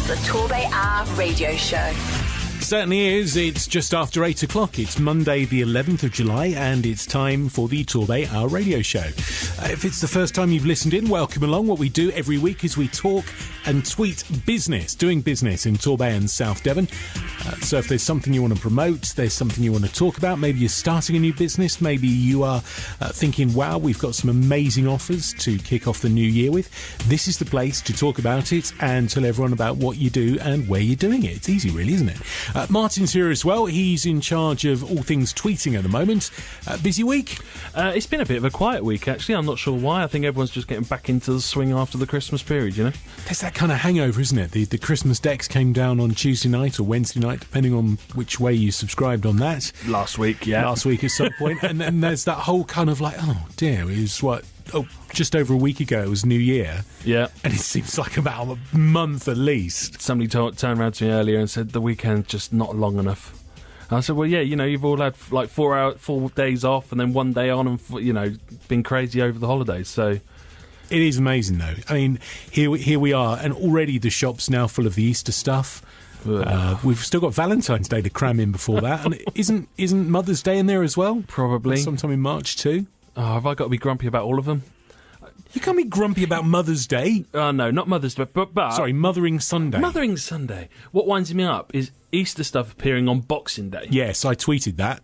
is the TorbayHour radio show. Certainly is. It's just after 8 o'clock. It's Monday the 11th of July and it's time for the TorbayHour radio show. If it's the first time you've listened in, welcome along. What we do every week is we talk and tweet business, doing business in Torbay and South Devon. So if there's something you want to promote, there's something you want to talk about, maybe you're starting a new business, maybe you are thinking, wow, we've got some amazing offers to kick off the new year with, this is the place to talk about it and tell everyone about what you do and where you're doing it. It's easy, really, isn't it? Martin's here as well. He's in charge of all things tweeting at the moment. Busy week? It's been a bit of a quiet week, actually. I'm not sure why. I think everyone's just getting back into the swing after the Christmas period, you know? There's that kind of hangover, isn't it? The Christmas decks came down on Tuesday night or Wednesday night, depending on which way you subscribed on that. Last week, yeah. Last week at some point. And then there's that whole kind of like, oh dear, it was just over a week ago it was New Year. Yeah. And it seems like about a month at least. Somebody turned around to me earlier and said the weekend's just not long enough. And I said, well, yeah, you know, you've all had like 4 days off and then 1 day on and, you know, been crazy over the holidays, so... It is amazing, though. I mean, here we are, and already the shop's now full of the Easter stuff. We've still got Valentine's Day to cram in before that, and isn't Mother's Day in there as well? Probably. Sometime in March too. Oh, have I got to be grumpy about all of them? You can't be grumpy about Mother's Day. No, not Mother's Day, but... Sorry, Mothering Sunday. Mothering Sunday. What winds me up is Easter stuff appearing on Boxing Day. Yes, I tweeted that.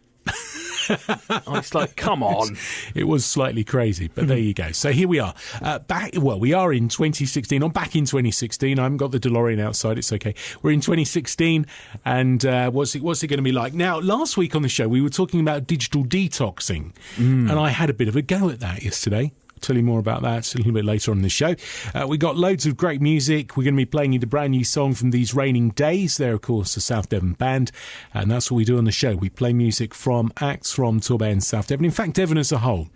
It's like, come on. It was slightly crazy, but there you go. So here we are. We are in 2016. I'm back in 2016. I haven't got the DeLorean outside. It's okay. We're in 2016, and what's it going to be like? Now, last week on the show, we were talking about digital detoxing, and I had a bit of a go at that yesterday. I'll tell you more about that a little bit later on in the show. We got loads of great music. We're going to be playing you the brand new song from These Raining Days. They're, of course, a South Devon band, and that's what we do on the show. We play music from acts from Torbay and South Devon. In fact, Devon as a whole.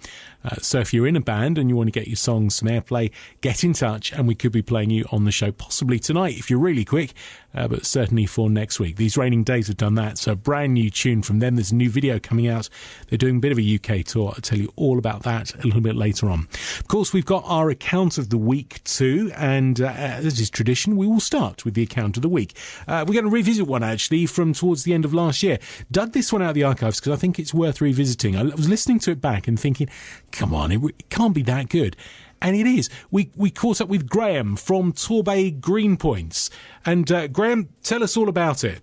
So if you're in a band and you want to get your songs some airplay, get in touch and we could be playing you on the show possibly tonight if you're really quick, but certainly for next week. These Raining Days have done that, so a brand new tune from them. There's a new video coming out. They're doing a bit of a UK tour. I'll tell you all about that a little bit later on. Of course, we've got our account of the week too, and as is tradition, we will start with the account of the week. We're going to revisit one actually from towards the end of last year. Dug this one out of the archives because I think it's worth revisiting. I was listening to it back and thinking, come on, it can't be that good. And it is. We caught up with Graham from Torbay Greenpoints. And Graham, tell us all about it.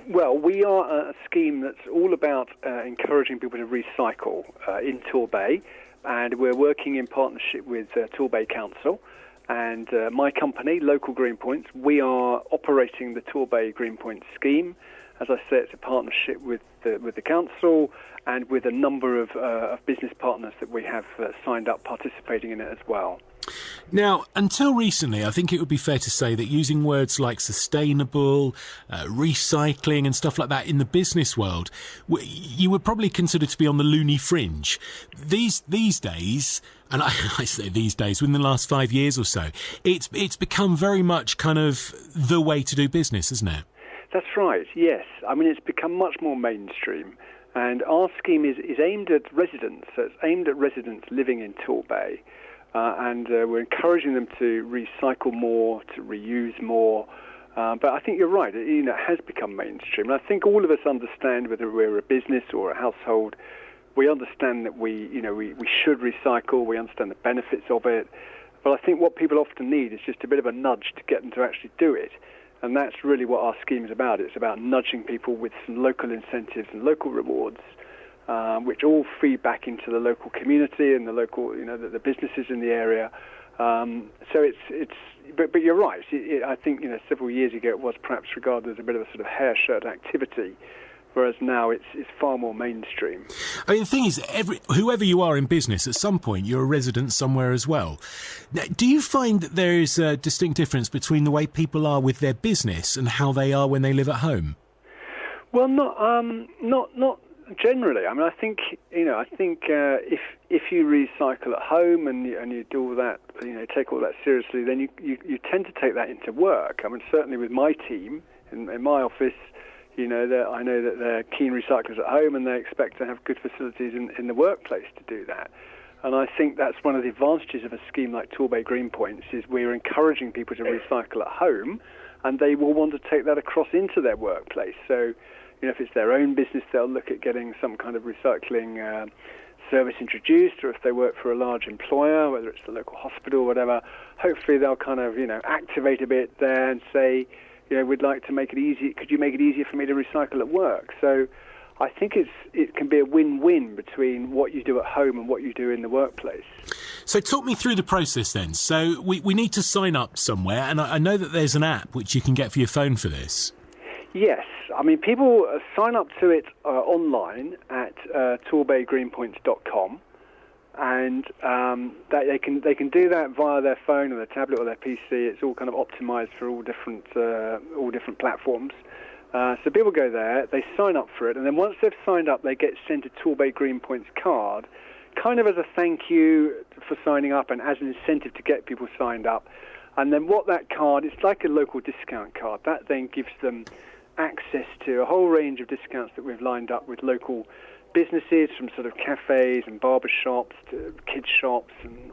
Well, we are a scheme that's all about encouraging people to recycle in Torbay. And we're working in partnership with Torbay Council. And my company, Local Greenpoints, we are operating the Torbay Greenpoints scheme. As I say, it's a partnership with the council and with a number of business partners that we have signed up participating in it as well. Now, until recently, I think it would be fair to say that using words like sustainable, recycling and stuff like that in the business world, you would probably consider to be on the loony fringe. These days, and I say these days, within the last 5 years or so, it's become very much kind of the way to do business, isn't it? That's right, yes. I mean, it's become much more mainstream. And our scheme is aimed at residents. So it's aimed at residents living in Torbay. And we're encouraging them to recycle more, to reuse more. But I think you're right. It has become mainstream. And I think all of us understand, whether we're a business or a household, we understand that we should recycle. We understand the benefits of it. But I think what people often need is just a bit of a nudge to get them to actually do it. And that's really what our scheme is about. It's about nudging people with some local incentives and local rewards, which all feed back into the local community and the local, the businesses in the area. But you're right. I think several years ago it was perhaps regarded as a bit of a sort of hair shirt activity, whereas now it's far more mainstream. I mean, the thing is, whoever you are in business, at some point you're a resident somewhere as well. Now, do you find that there is a distinct difference between the way people are with their business and how they are when they live at home? Well, not generally. I mean, I think if you recycle at home and you do all that, take all that seriously, then you tend to take that into work. I mean, certainly with my team in my office, I know that they're keen recyclers at home and they expect to have good facilities in the workplace to do that. And I think that's one of the advantages of a scheme like Torbay Greenpoints is we're encouraging people to recycle at home, and they will want to take that across into their workplace. So, if it's their own business, they'll look at getting some kind of recycling service introduced, or if they work for a large employer, whether it's the local hospital or whatever, hopefully they'll kind of, activate a bit there and say, we'd like to make it easy. Could you make it easier for me to recycle at work? So I think it can be a win-win between what you do at home and what you do in the workplace. So talk me through the process then. So we need to sign up somewhere, and I know that there's an app which you can get for your phone for this. Yes. I mean, people sign up to it online at TorbayGreenpoints.com, and that they can do that via their phone or their tablet or their PC. It's all kind of optimized for all different platforms. So people go there, they sign up for it, and then once they've signed up, they get sent a Torbay Greenpoints card, kind of as a thank you for signing up and as an incentive to get people signed up. And then what that card, it's like a local discount card. That then gives them access to a whole range of discounts that we've lined up with local businesses, from sort of cafes and barber shops to kids shops and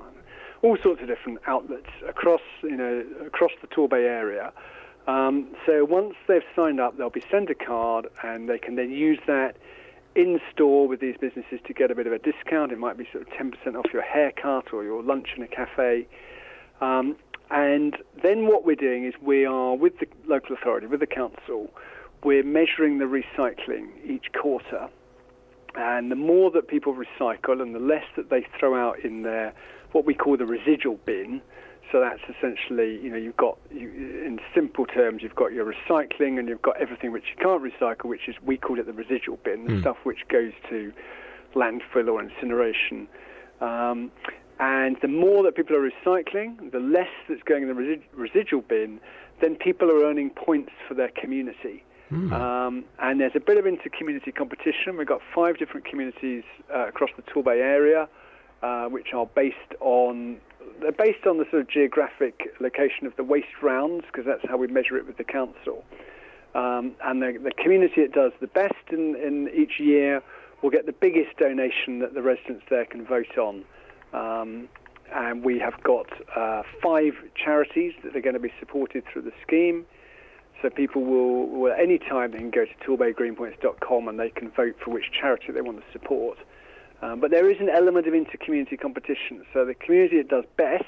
all sorts of different outlets across the Torbay area. So once they've signed up, they'll be sent a card, and they can then use that in store with these businesses to get a bit of a discount. It might be sort of 10% off your haircut or your lunch in a cafe. And then what we're doing is we are, with the local authority, with the council, we're measuring the recycling each quarter. And the more that people recycle and the less that they throw out in their, what we call the residual bin, so that's essentially, in simple terms, you've got your recycling and you've got everything which you can't recycle, which is, we call it the residual bin, the stuff which goes to landfill or incineration. And the more that people are recycling, the less that's going in the residual bin, then people are earning points for their community. And there's a bit of inter-community competition. We've got 5 different communities across the Torbay area, which are based on the sort of geographic location of the waste rounds, because that's how we measure it with the council. And the community that does the best in each year will get the biggest donation that the residents there can vote on. And we have got 5 charities that are going to be supported through the scheme. So people will at any time, they can go to TorbayGreenpoints.com and they can vote for which charity they want to support. But there is an element of inter-community competition. So the community that does best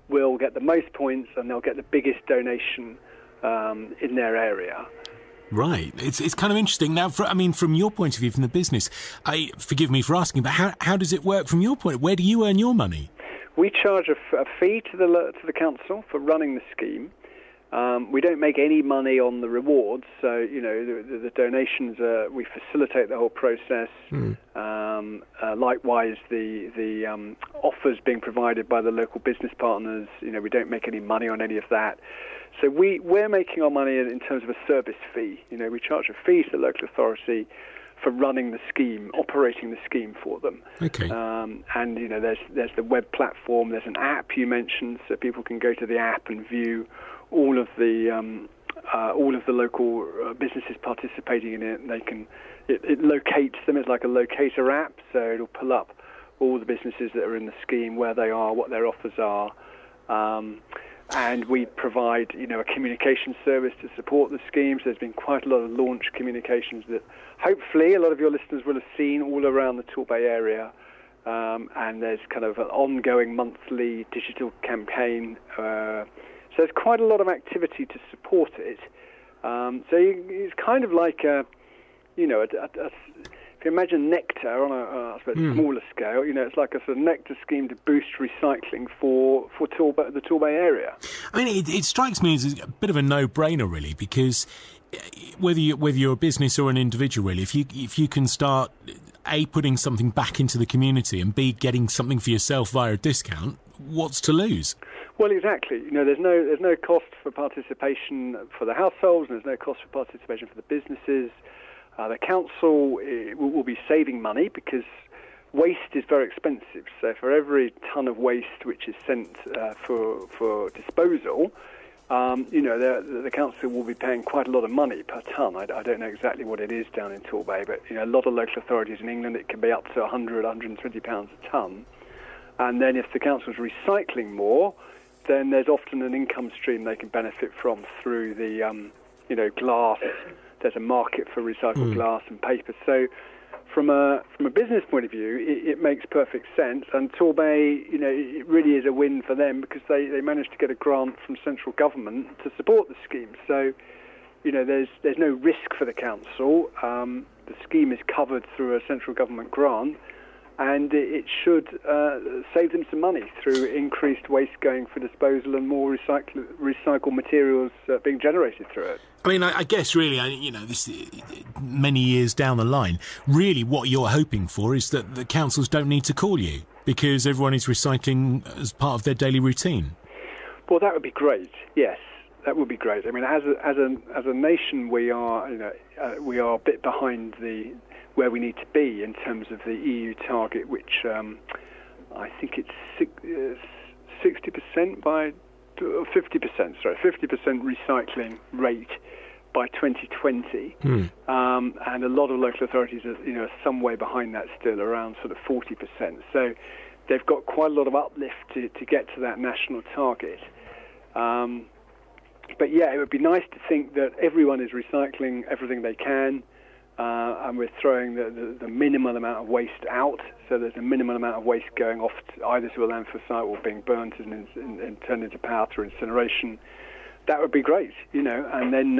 will get the most points, and they'll get the biggest donation in their area. Right. It's kind of interesting. Now, from your point of view, from the business, forgive me for asking, but how does it work from your point? Where do you earn your money? We charge a fee to the council for running the scheme. We don't make any money on the rewards, so the donations. We facilitate the whole process. Likewise, the offers being provided by the local business partners. We don't make any money on any of that. So we're making our money in terms of a service fee. We charge a fee to the local authority for running the scheme, operating the scheme for them. Okay. And there's the web platform. There's an app you mentioned, so people can go to the app and view all of the local businesses participating in it. And it locates them. It's like a locator app, so it'll pull up all the businesses that are in the scheme, where they are, what their offers are. And we provide, a communication service to support the scheme. So there's been quite a lot of launch communications that hopefully a lot of your listeners will have seen all around the Torbay area. And there's kind of an ongoing monthly digital campaign. So there's quite a lot of activity to support it. It's kind of like if you imagine Nectar on a smaller scale, it's like a sort of Nectar scheme to boost recycling for the Torbay area. I mean, it strikes me as a bit of a no-brainer, really, because whether you're a business or an individual, really, if you can start A, putting something back into the community, and B, getting something for yourself via a discount, what's to lose? Well, exactly. There's no cost for participation for the households, and there's no cost for participation for the businesses. The council will be saving money because waste is very expensive. So for every ton of waste which is sent for disposal, the council will be paying quite a lot of money per ton. I don't know exactly what it is down in Torbay, but a lot of local authorities in England, it can be up to £100, £120 a ton. And then if the council's recycling more, then there's often an income stream they can benefit from through the, glass. There's a market for recycled glass and paper. So from a business point of view, it makes perfect sense. And Torbay, it really is a win for them because they managed to get a grant from central government to support the scheme. So, there's no risk for the council. The scheme is covered through a central government grant, and it should save them some money through increased waste going for disposal and more recycled materials being generated through it. I mean, I guess really, this many years down the line, really what you're hoping for is that the councils don't need to call you because everyone is recycling as part of their daily routine. Well, that would be great. Yes, that would be great. I mean, as a nation, we are a bit behind where we need to be in terms of the EU target, which I think it's 60% by 50%. Sorry, 50% recycling rate by 2020, and a lot of local authorities are some way behind that still, around sort of 40%. So they've got quite a lot of uplift to get to that national target. But yeah, it would be nice to think that everyone is recycling everything they can, and we're throwing the minimal amount of waste out. So there's a minimal amount of waste going off either to a landfill site or being burnt and turned into power through incineration. That would be great, and then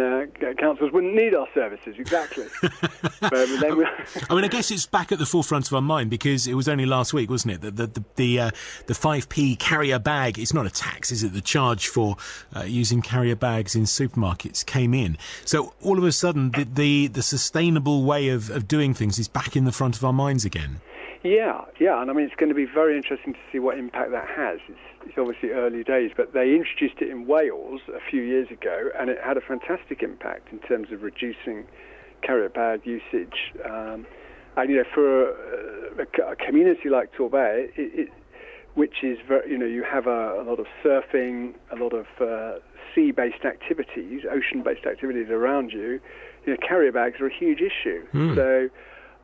councils wouldn't need our services, exactly. I guess it's back at the forefront of our mind because it was only last week, wasn't it, that the 5p carrier bag, it's not a tax, is it, the charge for using carrier bags in supermarkets came in. So all of a sudden, the sustainable way of doing things is back in the front of our minds again. Yeah, and it's going to be very interesting to see what impact that has. It's obviously early days, but they introduced it in Wales a few years ago, and it had a fantastic impact in terms of reducing carrier bag usage. And for a community like Torbay, which is very, you have a lot of surfing, a lot of sea-based activities, ocean-based activities around you. Carrier bags are a huge issue. So.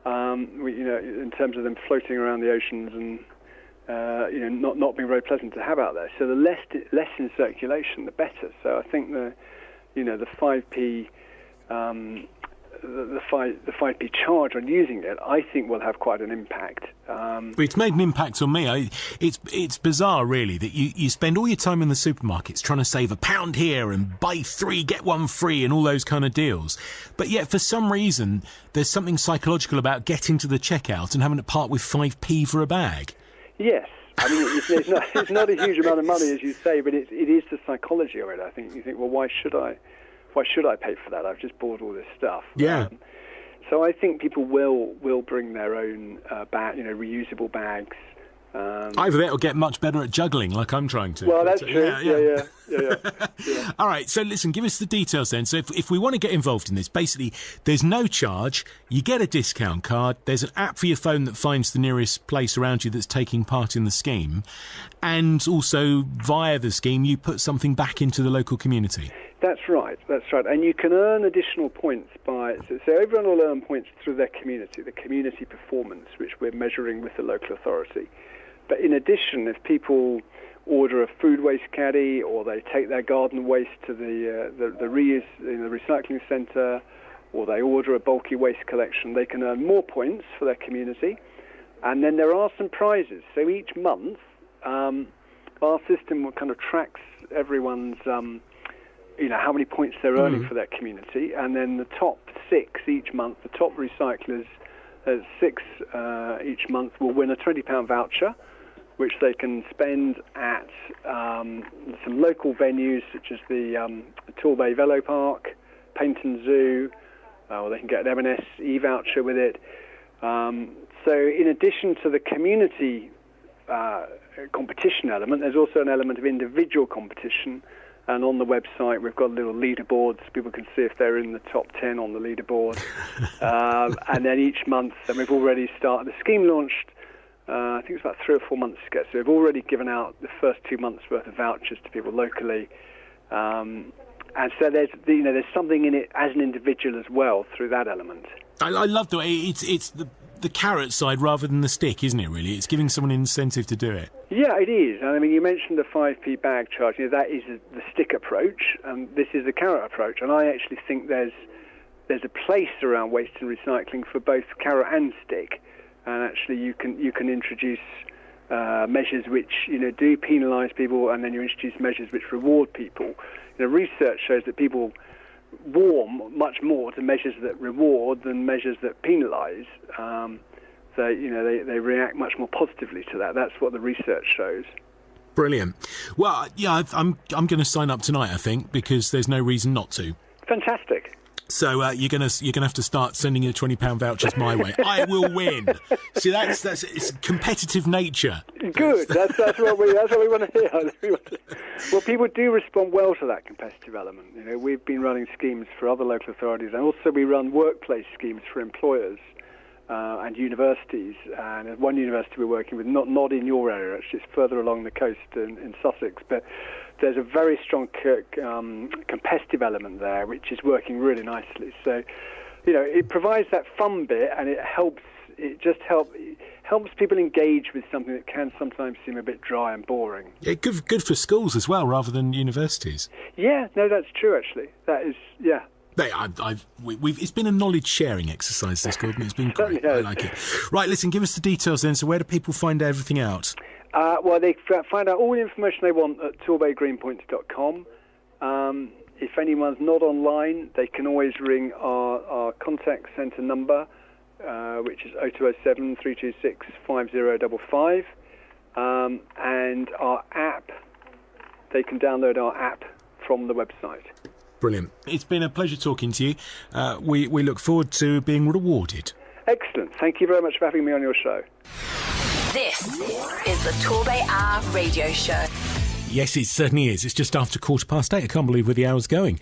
In terms of them floating around the oceans and not being very pleasant to have out there. So the less in circulation, the better. So I think the 5p the 5p charge on using it, I think will have quite an impact. It's made an impact on me. It's bizarre, really, that you spend all your time in the supermarkets trying to save £1 here and buy 3, get 1 free and all those kind of deals. But yet, for some reason, there's something psychological about getting to the checkout and having to part with 5p for a bag. Yes. I mean, it's not a huge amount of money, as you say, but it is the psychology of it. I think you think, well, why should I pay for that? I've just bought all this stuff. Yeah. So I think people will bring their own reusable bags. Either that or get much better at juggling, like I'm trying to. Well, that's true. Yeah. All right, so listen, give us the details then. So if we want to get involved in this, basically, there's no charge. You get a discount card. There's an app for your phone that finds the nearest place around you that's taking part in the scheme. And also, via the scheme, you put something back into the local community. That's right. And you can earn additional points so everyone will earn points through their community, the community performance, which we're measuring with the local authority. But in addition, if people order a food waste caddy or they take their garden waste to the reuse in the recycling centre, or they order a bulky waste collection, they can earn more points for their community. And then there are some prizes. So each month, our system kind of tracks everyone's how many points they're earning for their community, and then the top 6 each month, the top recyclers, 6 each month, will win a £20 voucher, which they can spend at some local venues such as the Torbay Velo Park, Paynton Zoo, or they can get an M&S e-voucher with it. So in addition to the community competition element, there's also an element of individual competition. And on the website, we've got little leaderboards. People can see if they're in the top 10 on the leaderboard. And then each month, and we've already started. The scheme launched, I think it's about 3 or 4 months ago. So we've already given out the first 2 months' worth of vouchers to people locally. And so there's something in it as an individual as well through that element. I love the way it's the carrot side rather than the stick, isn't it, really? It's giving someone an incentive to do it. Yeah, it is. And I mean, you mentioned the 5p bag charge. That is the stick approach, and this is the carrot approach. And I actually think there's a place around waste and recycling for both carrot and stick. And actually, you can introduce measures which do penalise people, and then you introduce measures which reward people. Research shows that people warm much more to measures that reward than measures that penalise. They react much more positively to that. That's what the research shows. Brilliant. Well, yeah, I'm going to sign up tonight, I think, because there's no reason not to. Fantastic. So you're gonna have to start sending your £20 vouchers my way. I will win. See, that's it's competitive nature. Good. That's what we want to hear. Well, people do respond well to that competitive element. We've been running schemes for other local authorities, and also we run workplace schemes for employers and universities. And there's one university we're working with, not in your area, actually, it's further along the coast in Sussex, but there's a very strong competitive element there, which is working really nicely. So, it provides that fun bit, and it helps people engage with something that can sometimes seem a bit dry and boring. Yeah, good for schools as well, rather than universities. Yeah, no, that's true. Actually, that is, yeah. It's been a knowledge sharing exercise, this, Gordon. It's been great. I like it. Right, listen, give us the details then. So, where do people find everything out? Well, they find out all the information they want at TorbayGreenpoints.com. If anyone's not online, they can always ring our contact centre number, which is 0207 326 5055. And our app, they can download our app from the website. Brilliant. It's been a pleasure talking to you. We look forward to being rewarded. Excellent. Thank you very much for having me on your show. This is the TorbayHour radio show. Yes, it certainly is. It's just after 8:15. I can't believe where the hour's going.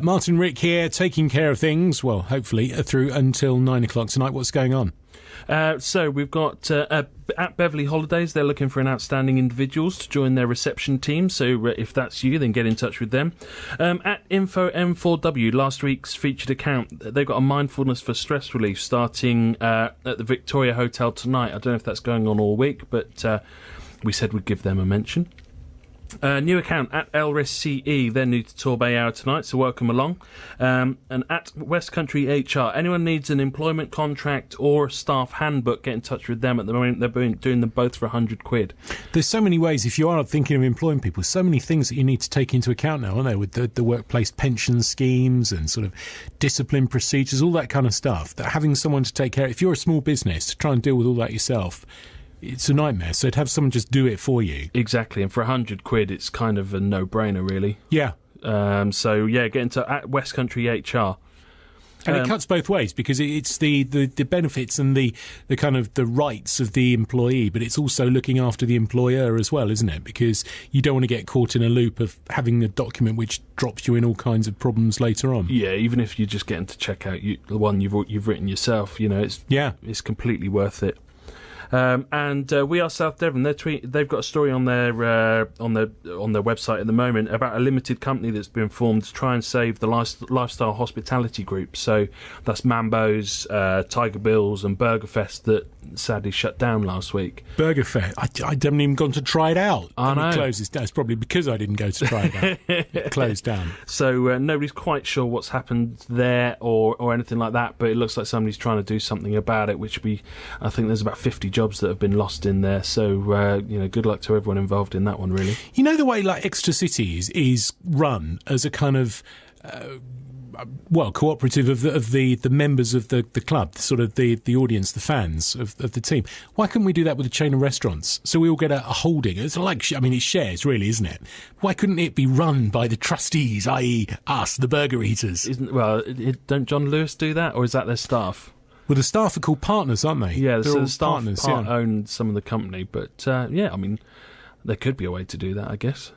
Martin Rick here, taking care of things, well, hopefully, through until 9 o'clock tonight. What's going on? So we've got at Beverley Holidays, they're looking for an outstanding individuals to join their reception team. So if that's you, then get in touch with them. At Info M4W, last week's featured account, they've got a mindfulness for stress relief starting at the Victoria Hotel tonight. I don't know if that's going on all week, but we said we'd give them a mention. New account at LRISCE, they're new to TorbayHour tonight, so welcome along. And at West Country HR, anyone needs an employment contract or a staff handbook, get in touch with them. At the moment, they're doing them both for £100. There's so many ways, if you are thinking of employing people, so many things that you need to take into account now, aren't there, with the workplace pension schemes and sort of discipline procedures, all that kind of stuff, that having someone to take care of, if you're a small business, to try and deal with all that yourself, it's a nightmare. So to have someone just do it for you. Exactly, and for £100, it's kind of a no-brainer, really. Yeah. So get into at West Country HR. And it cuts both ways, because it's the benefits and the kind of the rights of the employee, but it's also looking after the employer as well, isn't it? Because you don't want to get caught in a loop of having a document which drops you in all kinds of problems later on. Yeah, even if you're just getting to check out the one you've written yourself, it's completely worth it. And We Are South Devon. They've got a story on their website at the moment about a limited company that's been formed to try and save the lifestyle hospitality group. So that's Mambo's, Tiger Bill's, and Burgerfest that sadly shut down last week. Burgerfest. I haven't even gone to try it out. I know. It closes down. It's probably because I didn't go to try it out. It closed down. So nobody's quite sure what's happened there or anything like that. But it looks like somebody's trying to do something about it. I think there's about 50 jobs that have been lost in there, so good luck to everyone involved in that one, really. You know the way like Exeter City is run as a kind of cooperative of the members of the club, sort of the audience, the fans of the team. Why couldn't we do that with a chain of restaurants? So we all get a holding. It's like, it's shares, really, isn't it? Why couldn't it be run by the trustees, i.e. us, the burger eaters? Don't John Lewis do that, or is that their staff? Well, the staff are called partners, aren't they? Yeah, they're all the staff partners, own some of the company, but there could be a way to do that, I guess.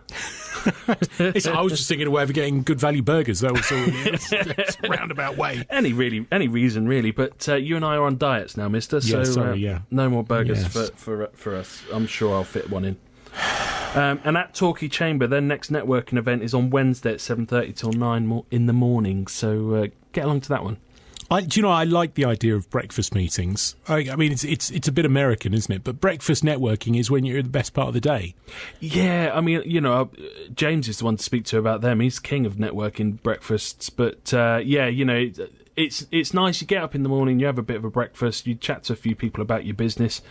I was just thinking a way of getting good value burgers. That was all. It's a roundabout way. Any reason, really. But you and I are on diets now, mister. So no more burgers for us. I'm sure I'll fit one in. And at Torquay Chamber, their next networking event is on Wednesday at 7:30 till 9 in the morning. So get along to that one. Do you know, I like the idea of breakfast meetings. I mean, it's a bit American, isn't it? But breakfast networking is when you're in the best part of the day. Yeah, I mean, James is the one to speak to about them. He's king of networking breakfasts. But it's nice. You get up in the morning, you have a bit of a breakfast, you chat to a few people about your business.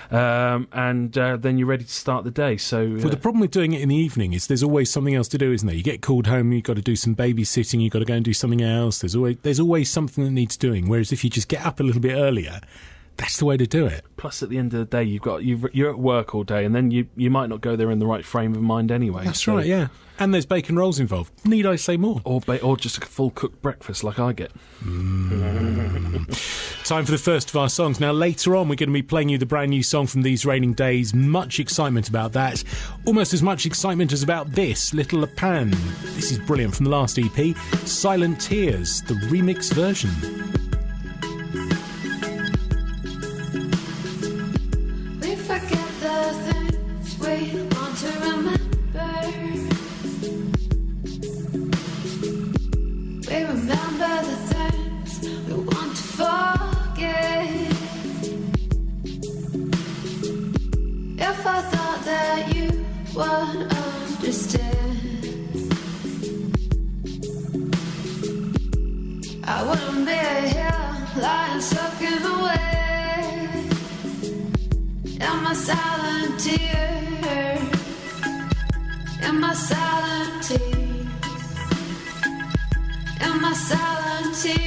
And then you're ready to start the day. So, well, the problem with doing it in the evening is there's always something else to do, isn't there? You get called home, you've got to do some babysitting, you've got to go and do something else. There's always something that needs doing. Whereas if you just get up a little bit earlier, that's the way to do it. Plus, at the end of the day, you're at work all day, and then you might not go there in the right frame of mind anyway. That's right, yeah. And there's bacon rolls involved. Need I say more? Or just a full cooked breakfast like I get. Time for the first of our songs. Now, later on, we're going to be playing you the brand new song from These Raining Days. Much excitement about that. Almost as much excitement as about this, Little Le Pan. This is brilliant from the last EP, Silent Tears, the remix version. We forget the things we want to remember. We remember the things we want to forget. If I thought that you would understand, I wouldn't be here lying soaking away in my silent tears, in my silent tears. In my silent tears,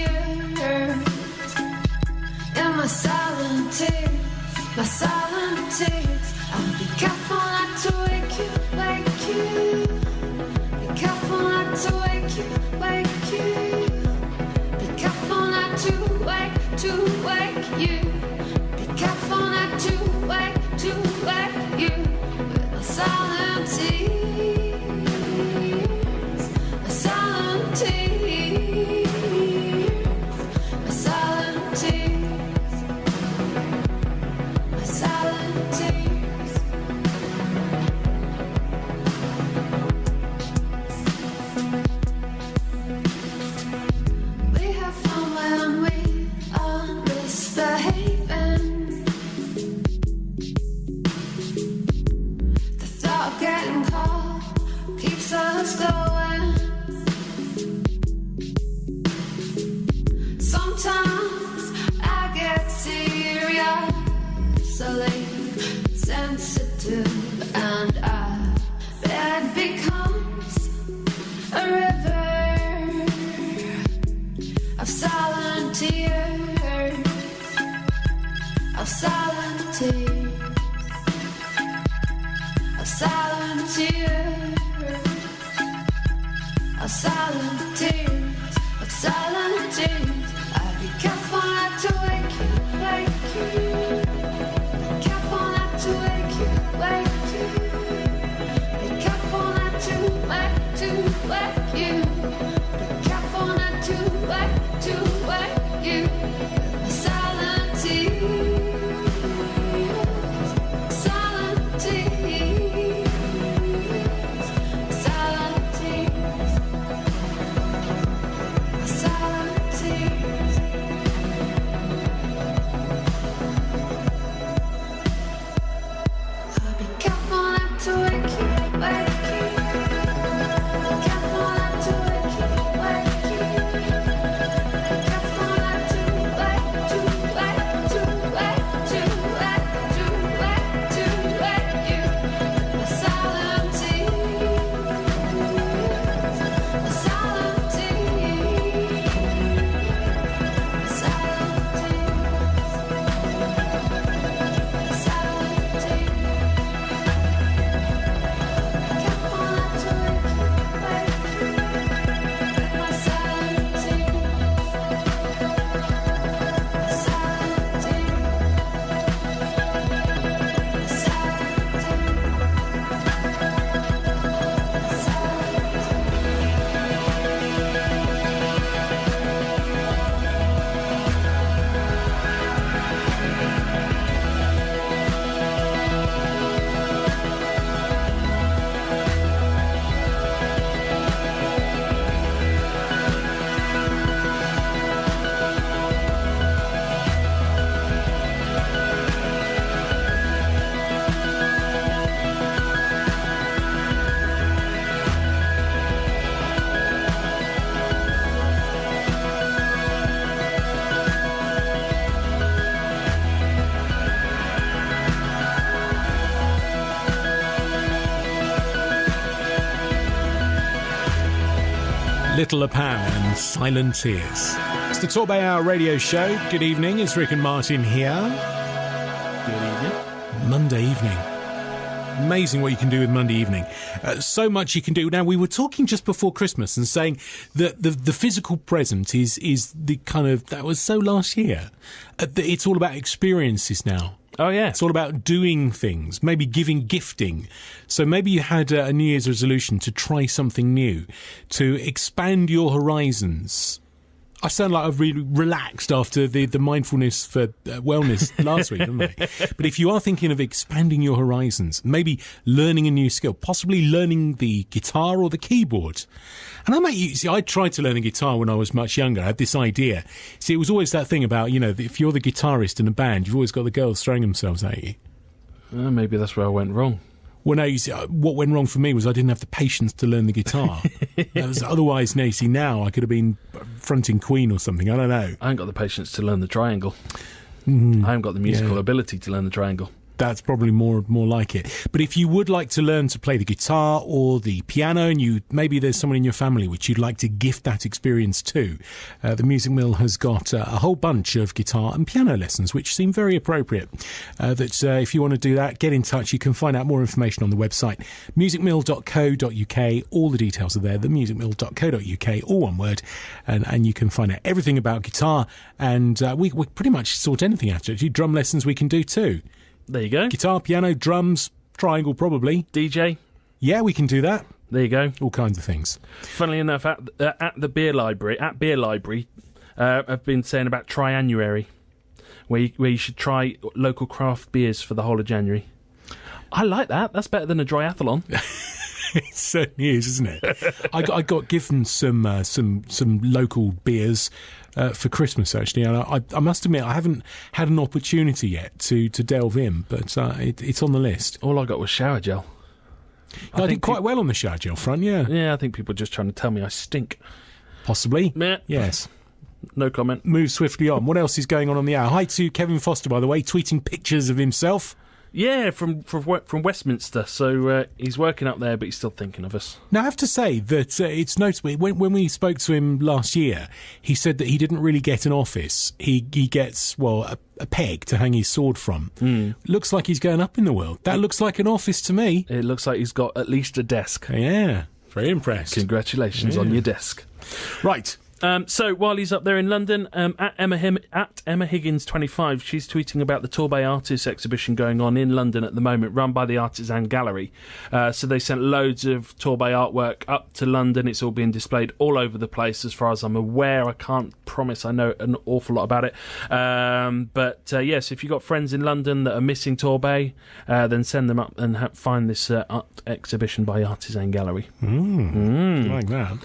in my silent tears, my silent tears. I'll be careful not to wake you. Be careful not to wake you. Be careful not to wake you. Be careful not to wake you. With my silent tears, my silent tears. Sensitive, and our bed becomes a river of silent tears, of silent tears, of silent tears, of silent tears, of silent tears. I'll be careful not to wake you. To wake you, wake you. Be careful not to Little Pam and Silent Tears. It's the TorbayHour radio show. Good evening, it's Rick and Martin here. Good evening. Monday evening. Amazing what you can do with Monday evening. So much you can do. Now, we were talking just before Christmas and saying that the physical present is the kind of, that was so last year. It's all about experiences now. Oh, yeah. It's all about doing things, maybe gifting. So maybe you had a New Year's resolution to try something new, to expand your horizons. I sound like I've really relaxed after the mindfulness for wellness last week, didn't I? But if you are thinking of expanding your horizons, maybe learning a new skill, possibly learning the guitar or the keyboard. And I tried to learn the guitar when I was much younger. I had this idea. See, it was always that thing about, if you're the guitarist in a band, you've always got the girls throwing themselves at you. Maybe that's where I went wrong. Well, no, you see, what went wrong for me was I didn't have the patience to learn the guitar. Otherwise, now I could have been fronting Queen or something. I don't know. I ain't got the patience to learn the triangle. I haven't got the musical ability to learn the triangle. That's probably more like it. But if you would like to learn to play the guitar or the piano, and maybe there's someone in your family which you'd like to gift that experience to, the Music Mill has got a whole bunch of guitar and piano lessons, which seem very appropriate. If you want to do that, get in touch. You can find out more information on the website, musicmill.co.uk. All the details are there, themusicmill.co.uk, all one word, and you can find out everything about guitar, and we pretty much sort anything out. Actually, drum lessons we can do too. There you go. Guitar, piano, drums, triangle probably. DJ? Yeah, we can do that. There you go. All kinds of things. Funnily enough, at the beer library, I've been saying about Triannuary, where you should try local craft beers for the whole of January. I like that. That's better than a triathlon. It certainly is, isn't it? I got given some local beers for Christmas, actually, and I must admit I haven't had an opportunity yet to delve in, but it's on the list. All I got was shower gel. I did quite well on the shower gel front, yeah. Yeah, I think people are just trying to tell me I stink. Possibly. Meh. Yes. No comment. Move swiftly on. What else is going on the hour? Hi to Kevin Foster, by the way, tweeting pictures of himself. Yeah, from Westminster. So he's working up there, but he's still thinking of us. Now, I have to say that it's noticeable. When we spoke to him last year, he said that he didn't really get an office. He gets, a peg to hang his sword from. Looks like he's going up in the world. That looks like an office to me. It looks like he's got at least a desk. Yeah, very impressed. Congratulations on your desk. Right. So while he's up there in London, at Emma Higgins 25, she's tweeting about the Torbay Artists exhibition going on in London at the moment, run by the Artisan Gallery. So they sent loads of Torbay artwork up to London. It's all being displayed all over the place, as far as I'm aware. I can't promise I know an awful lot about it. But yes, if you've got friends in London that are missing Torbay, then send them up and find this art exhibition by Artisan Gallery. Like that.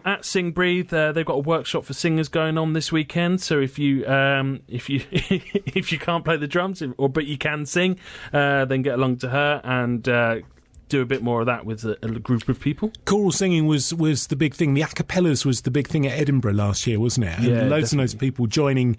At Sing Breathe, they've got a workshop for singers going on this weekend. So if you if you can't play the drums, but you can sing, then get along to her and do a bit more of that with a group of people. Choral singing was the big thing. The a cappellas was the big thing at Edinburgh last year, wasn't it? And yeah, loads and loads of people joining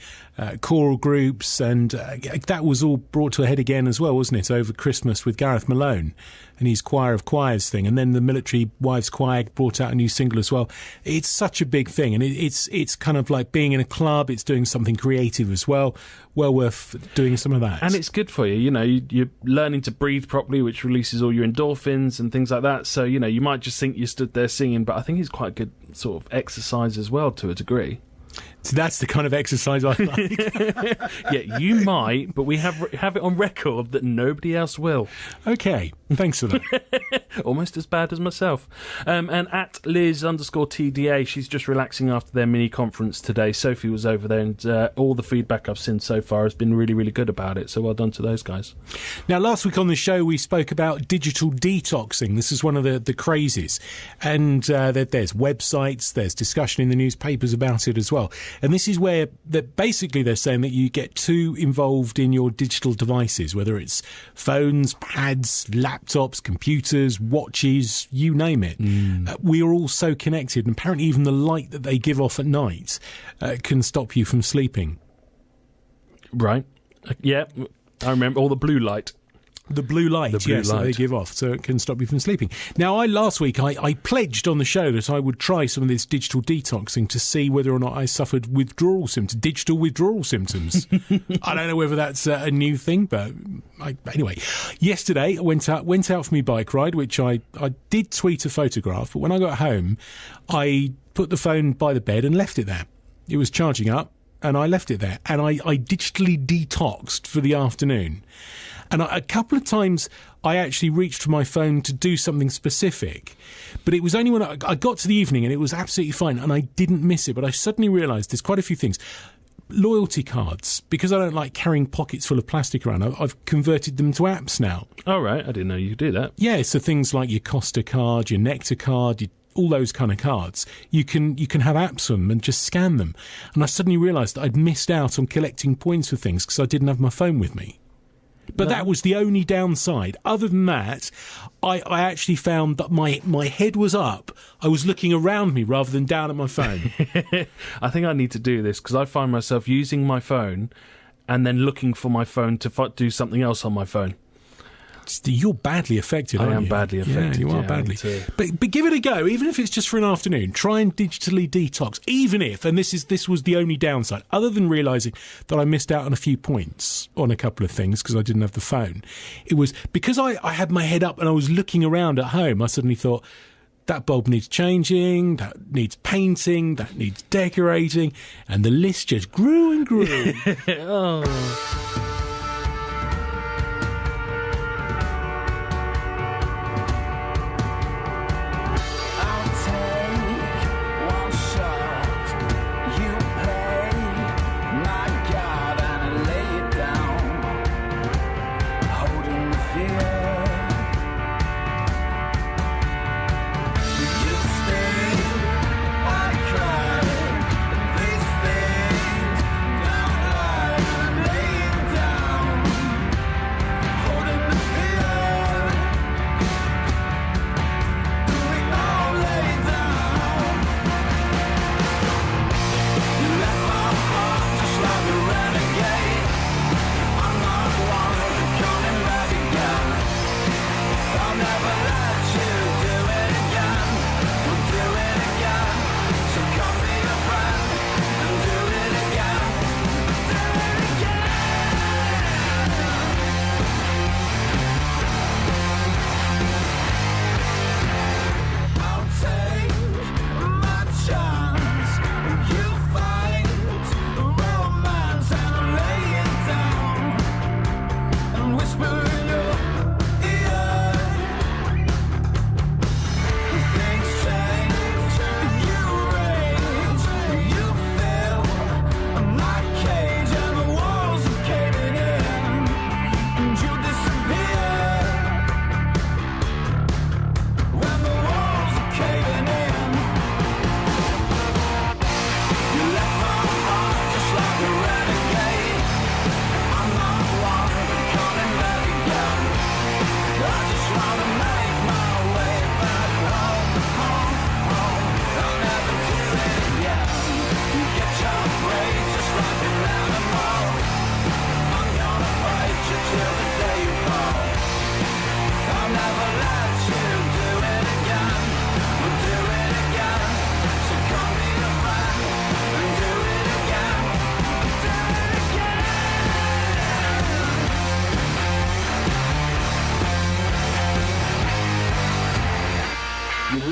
choral groups, and that was all brought to a head again as well, wasn't it, over Christmas with Gareth Malone and his Choir of Choirs thing, and then the Military Wives Choir brought out a new single as well. It's such a big thing, and it's kind of like being in a club. It's doing something creative as well. Well worth doing some of that. And it's good for you. You're learning to breathe properly, which releases all your endorphins and things like that. So, you might just think you stood there singing, but I think it's quite a good sort of exercise as well, to a degree. So that's the kind of exercise I like. Yeah, you might, but we have it on record that nobody else will. Okay, thanks for that. Almost as bad as myself. And at Liz_TDA, she's just relaxing after their mini conference today. Sophie was over there, and all the feedback I've seen so far has been really, really good about it. So well done to those guys. Now, last week on the show, we spoke about digital detoxing. This is one of the crazes. And there's websites, there's discussion in the newspapers about it as well. And this is where basically they're saying that you get too involved in your digital devices, whether it's phones, pads, laptops, computers, watches, you name it. We are all so connected, and apparently even the light that they give off at night can stop you from sleeping. Right. Yeah, I remember all the blue light. The blue light, The blue yes, that light. they give off, so it can stop you from sleeping. Now, last week I pledged on the show that I would try some of this digital detoxing to see whether or not I suffered digital withdrawal symptoms. I don't know whether that's a new thing, but anyway, yesterday I went out for my bike ride, which I did tweet a photograph, but when I got home, I put the phone by the bed and left it there. It was charging up, and I left it there, and I digitally detoxed for the afternoon. And a couple of times I actually reached for my phone to do something specific, but it was only when I got to the evening and it was absolutely fine and I didn't miss it. But I suddenly realised there's quite a few things. Loyalty cards, because I don't like carrying pockets full of plastic around, I've converted them to apps now. All right, I didn't know you could do that. Yeah, so things like your Costa card, your Nectar card, all those kind of cards, you can have apps on them and just scan them. And I suddenly realised that I'd missed out on collecting points for things because I didn't have my phone with me. But that was the only downside. Other than that, I actually found that my head was up. I was looking around me rather than down at my phone. I think I need to do this because I find myself using my phone and then looking for my phone to do something else on my phone. You're badly affected, aren't you? I am badly affected. Yeah, you are badly. But give it a go, even if it's just for an afternoon. Try and digitally detox, even if, and this was the only downside, other than realising that I missed out on a few points on a couple of things because I didn't have the phone. It was because I had my head up and I was looking around at home, I suddenly thought, that bulb needs changing, that needs painting, that needs decorating, and the list just grew and grew. Oh.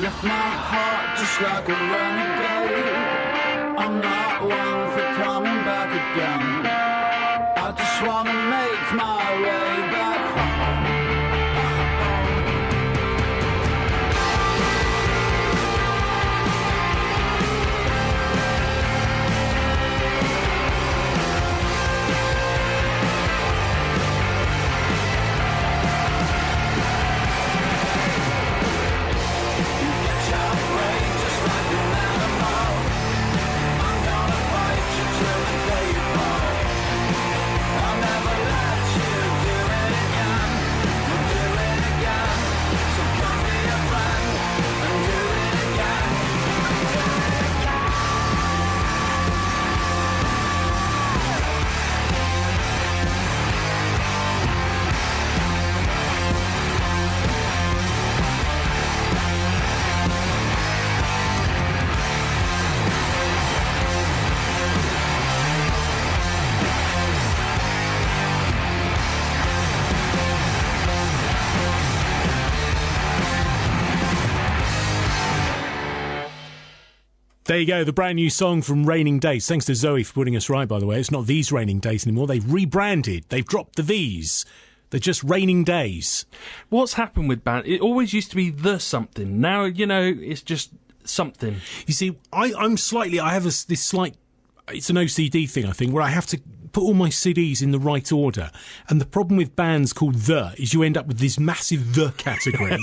left my heart just like a renegade. I'm not one for coming back again. I just wanna make my way back home. I'll never let you do it. There you go, the brand new song from Raining Days. Thanks to Zoe for putting us right, by the way. It's not These Raining Days anymore. They've rebranded. They've dropped the These. They're just Raining Days. What's happened with band? It always used to be the something. Now, it's just something. You see, I have this slight... It's an OCD thing, I think, where I have to put all my CDs in the right order. And the problem with bands called The is you end up with this massive The category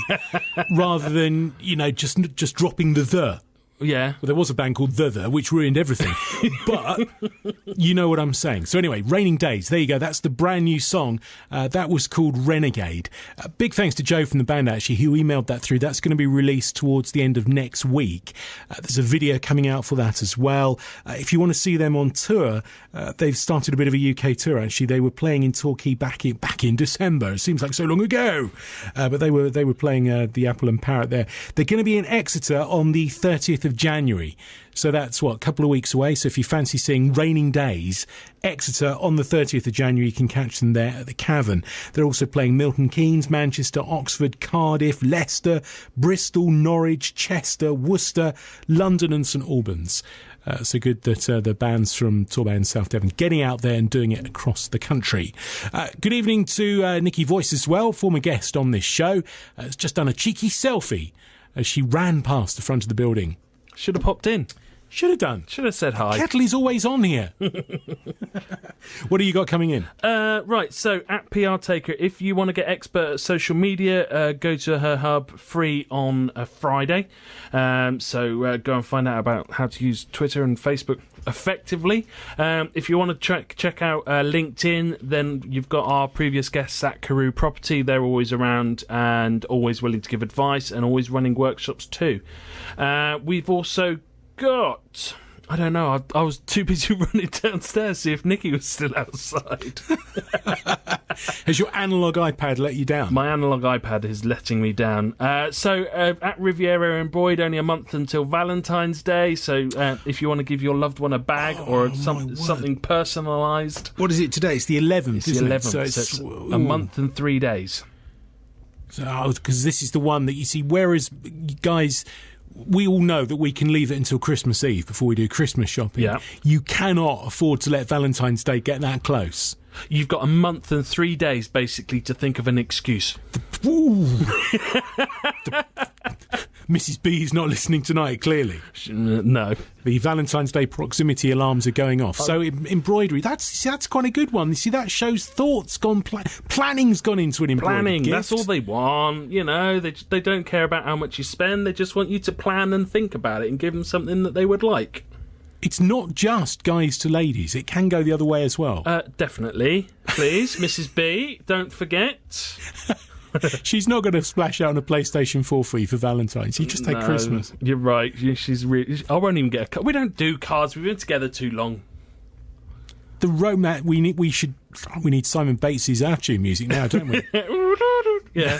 rather than, just dropping the. Yeah. Well, there was a band called The, which ruined everything. But you know what I'm saying. So anyway, Raining Days, there you go. That's the brand new song. That was called Renegade. Big thanks to Joe from the band, actually, who emailed that through. That's going to be released towards the end of next week. There's a video coming out for that as well. If you want to see them on tour, they've started a bit of a UK tour, actually. They were playing in Torquay back in December. It seems like so long ago. But they were playing the Apple and Parrot there. They're going to be in Exeter on the 30th of January. So that's a couple of weeks away. So if you fancy seeing Raining Days, Exeter on the 30th of January, you can catch them there at the Cavern. They're also playing Milton Keynes, Manchester, Oxford, Cardiff, Leicester, Bristol, Norwich, Chester, Worcester, London and St Albans. So good that the bands from Torbay and South Devon getting out there and doing it across the country. Good evening to Nikki Voice as well, former guest on this show. Has just done a cheeky selfie as she ran past the front of the building. Should have popped in. Should have done. Should have said hi. Kettle is always on here. What do you got coming in? Right, so at PR Taker, if you want to get expert at social media, go to her hub free on a Friday. So go and find out about how to use Twitter and Facebook effectively. If you want to check out LinkedIn, then you've got our previous guests at Carew Property. They're always around and always willing to give advice and always running workshops too. We've also got... I don't know, I was too busy running downstairs to see if Nikki was still outside. Has your analogue iPad let you down? My analogue iPad is letting me down. So at Riviera Embroid, only a month until Valentine's Day. So if you want to give your loved one a bag or something personalised. What is it today? It's the 11th, It's the 11th, so it's a month and 3 days. So, because this is the one that you see, whereas, guys... We all know that we can leave it until Christmas Eve before we do Christmas shopping. Yeah. You cannot afford to let Valentine's Day get that close. You've got a month and 3 days, basically, to think of an excuse. Mrs. B is not listening tonight, clearly. No. The Valentine's Day proximity alarms are going off. So embroidery, that's quite a good one. You see, that shows thought's gone, planning's gone into an embroidery Planning, gift. that's all they want. They don't care about how much you spend. They just want you to plan and think about it and give them something that they would like. It's not just guys to ladies. It can go the other way as well. Definitely. Please, Mrs. B, don't forget. She's not going to splash out on a PlayStation 4 for you for Valentine's. You just take Christmas. You're right. She's really... I won't even get a card. We don't do cards. We've been together too long. The romance... We need Simon Bates's outro music now, don't we? Yeah.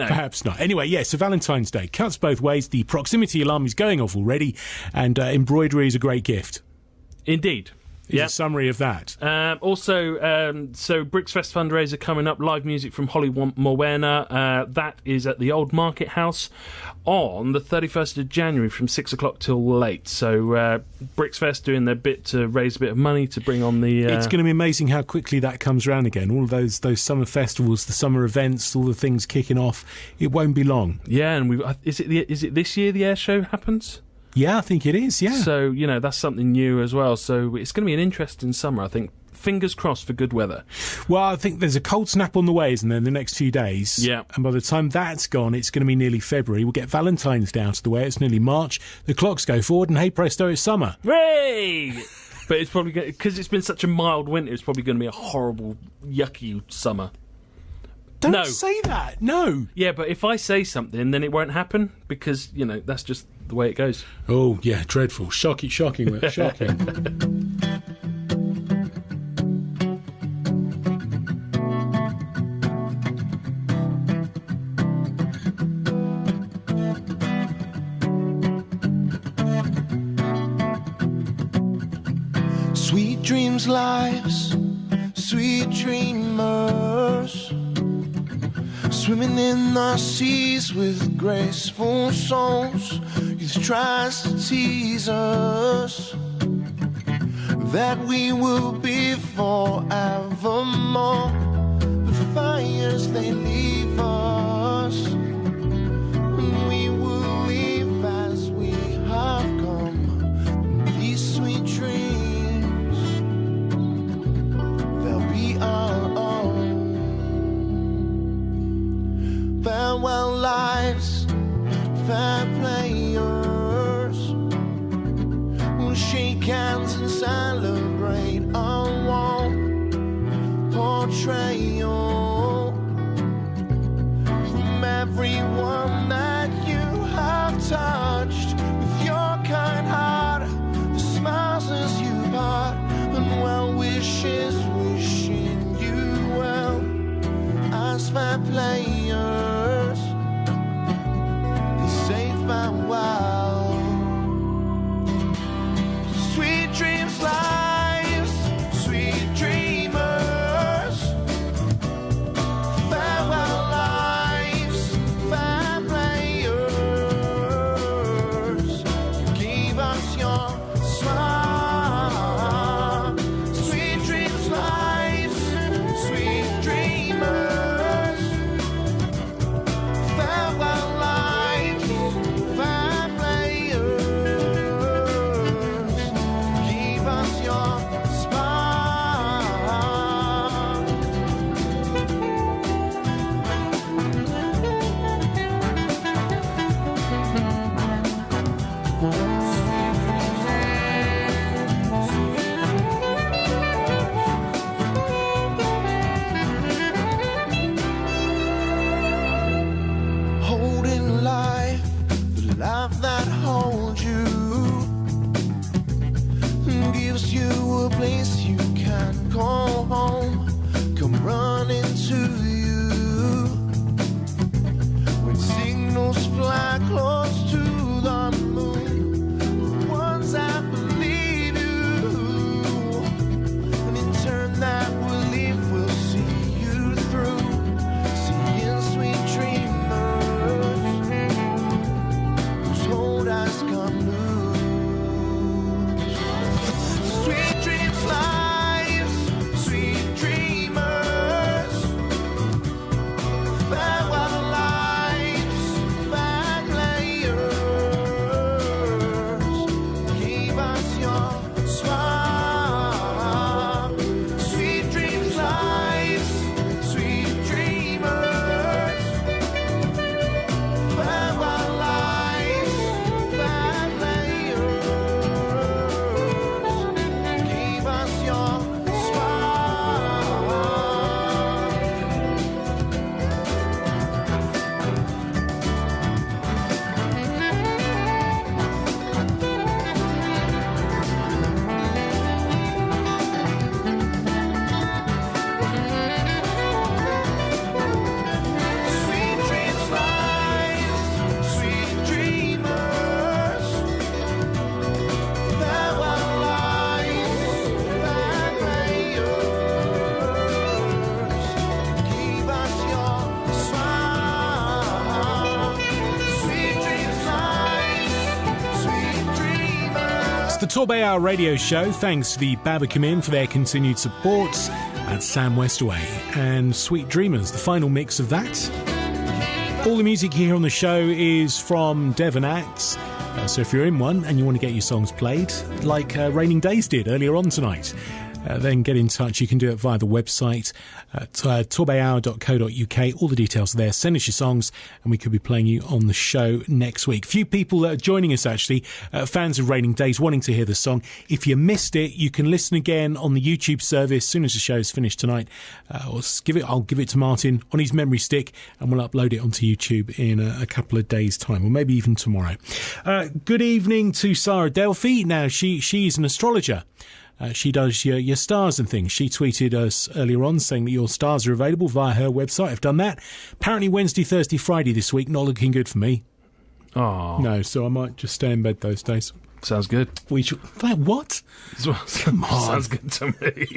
Perhaps not. Anyway, so Valentine's Day cuts both ways. The proximity alarm is going off already, and embroidery is a great gift. Indeed. A summary of that. Also, so Brixfest fundraiser coming up, live music from Holly Morwenna. That is at the Old Market House on the 31st of January from 6 o'clock till late. So Brixfest doing their bit to raise a bit of money to bring on the... It's going to be amazing how quickly that comes around again. All of those summer festivals, the summer events, all the things kicking off. It won't be long. Yeah, and is it this year the air show happens? Yeah, I think it is, yeah. So, that's something new as well. So it's going to be an interesting summer, I think. Fingers crossed for good weather. Well, I think there's a cold snap on the way, isn't there, in the next few days? Yeah. And by the time that's gone, it's going to be nearly February. We'll get Valentine's Day out of the way. It's nearly March. The clocks go forward, and hey presto, it's summer. Hooray! But it's probably because it's been such a mild winter, it's probably going to be a horrible, yucky summer. Don't say that. No. Yeah, but if I say something, then it won't happen because, that's just the way it goes. Oh, yeah, dreadful. Shocking. Shocking. Sweet dreams, lives, sweet dreamers. Swimming in the seas with graceful souls. Youth tries to tease us that we will be forevermore. But fires they leave us, and we will leave as we have come. These sweet dreams, they'll be our own. Farewell lives, fair players. We'll shake hands and celebrate our warm portrayal from everyone that you have touched with your kind heart. The smiles as you part, and well wishes wishing you well. As fair players, they say farewell. Sweet dreams, lives, sweet dreamers. Farewell lives, fair players. You gave us your smile. Sweet dreams, lives, sweet dreamers. Farewell lives, fair players. Give us your smile. Holding life, the life that holds you, gives you a place you can call home. Come running to you when signals fly close to the moon. The ones that believe you, and in turn that belief will see you through. Seeing sweet dreamers whose hold has come loose. Sweet dreams, lives, sweet dreamers. Farewell lives, fair players. Give us your smile. Sweet dreams, lives, sweet dreamers. Farewell lives, fair players. Give us your smile. Sweet dreams, lives, sweet dreamers. Farewell lives, fair players. Give us your smile. Sweet dreams, lives, sweet dreamers. It's the Torbay Hour radio show. Thanks to the Babacom Inn for their continued support. That's Sam Westaway and Sweet Dreamers, the final mix of that. All the music here on the show is from Devon Acts. So if you're in one and you want to get your songs played, like Raining Days did earlier on tonight, then get in touch. You can do it via the website at torbayhour.co.uk. All the details are there. Send us your songs and we could be playing you on the show next week. Few people that are joining us, actually, fans of Raining Days, wanting to hear the song. If you missed it, you can listen again on the YouTube service as soon as the show's finished tonight. I'll give it to Martin on his memory stick and we'll upload it onto YouTube in a couple of days' time, or maybe even tomorrow. Good evening to Sarah Delphi. Now, she's an astrologer. She does your stars and things. She tweeted us earlier on saying that your stars are available via her website. I've done that. Apparently Wednesday, Thursday, Friday this week, not looking good for me. Oh. No, so I might just stay in bed those days. Sounds good. We should. What? Come on. Sounds good to me.